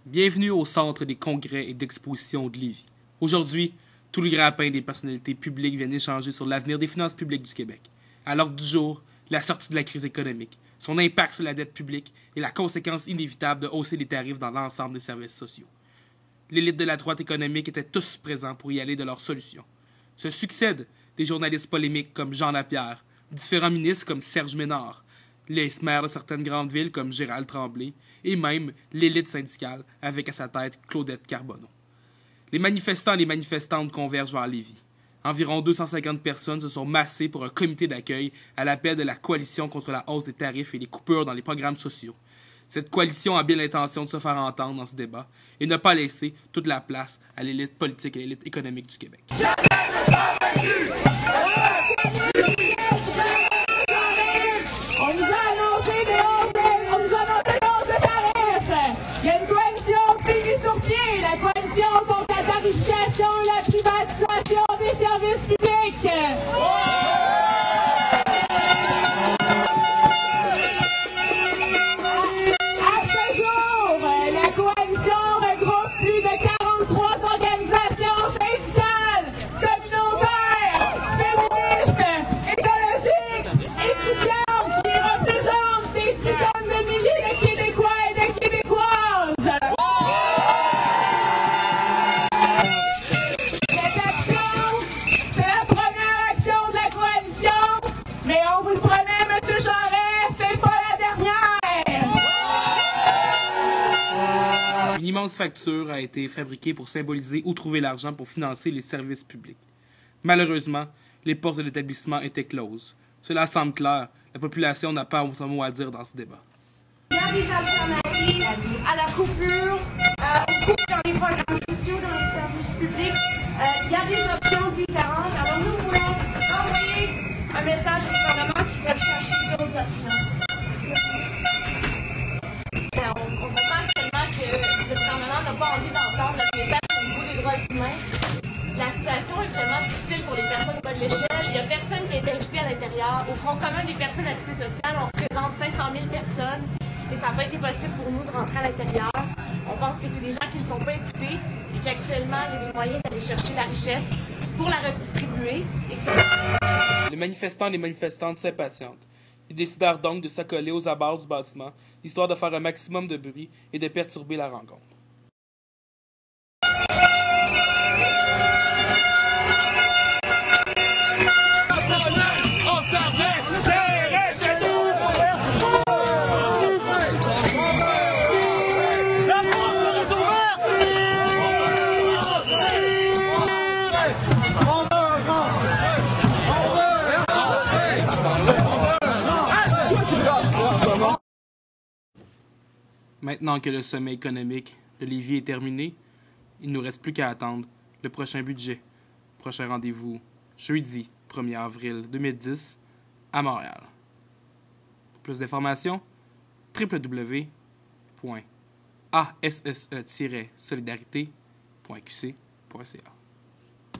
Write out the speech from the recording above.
Bienvenue au Centre des congrès et d'expositions de Lévis. Aujourd'hui, tous les grappins des personnalités publiques viennent échanger sur l'avenir des finances publiques du Québec. À l'ordre du jour, la sortie de la crise économique, son impact sur la dette publique et la conséquence inévitable de hausser les tarifs dans l'ensemble des services sociaux. L'élite de la droite économique était tous présents pour y aller de leurs solutions. Se succèdent des journalistes polémiques comme Jean Lapierre, différents ministres comme Serge Ménard, les maires de certaines grandes villes comme Gérald Tremblay et même l'élite syndicale avec à sa tête Claudette Carbonneau. Les manifestants et les manifestantes convergent vers Lévis. Environ 250 personnes se sont massées pour un comité d'accueil à l'appel de la coalition contre la hausse des tarifs et les coupures dans les programmes sociaux. Cette coalition a bien l'intention de se faire entendre dans ce débat et ne pas laisser toute la place à l'élite politique et l'élite économique du Québec. On nous a annoncé des hausses de tarifs. Il y a une coalition qui s'est mise sur pied, la coalition contre la tarification et la privatisation des services publics. À ce jour, la coalition regroupe plus de 43 organisations syndicales, communautaires, féministes, écologiques, étudiantes qui représentent des dizaines de milliers de Québécois et de Québécoises. Cette action, c'est la première action de la coalition, mais on vous le promet, M. Charest, c'est pas la dernière. Une immense facture a été fabriquée pour symboliser où trouver l'argent pour financer les services publics. Malheureusement, les portes de l'établissement étaient closes. Cela semble clair, la population n'a pas son mot à dire dans ce débat. Il y a des alternatives à la coupure, aux coupes dans les programmes sociaux, dans les services publics. Il y a des options différentes. Alors nous voulons envoyer un message au gouvernement qui va chercher d'autres options. On comprend actuellement que le gouvernement n'a pas envie d'entendre notre message au niveau des droits humains. La situation est vraiment difficile pour les personnes au bas de l'échelle. Il n'y a personne qui a été invité à l'intérieur. Au Front commun des personnes assistées sociales, on représente 500 000 personnes et ça n'a pas été possible pour nous de rentrer à l'intérieur. On pense que c'est des gens qui ne sont pas écoutés et qu'actuellement, il y a des moyens d'aller chercher la richesse pour la redistribuer. Les manifestants et les manifestantes s'impatientent. Ils décidèrent donc de s'accoler aux abords du bâtiment, histoire de faire un maximum de bruit et de perturber la rencontre. Maintenant que le sommet économique de Lévis est terminé, il ne nous reste plus qu'à attendre le prochain budget. Prochain rendez-vous jeudi 1er avril 2010 à Montréal. Pour plus d'informations, www.asse-solidarité.qc.ca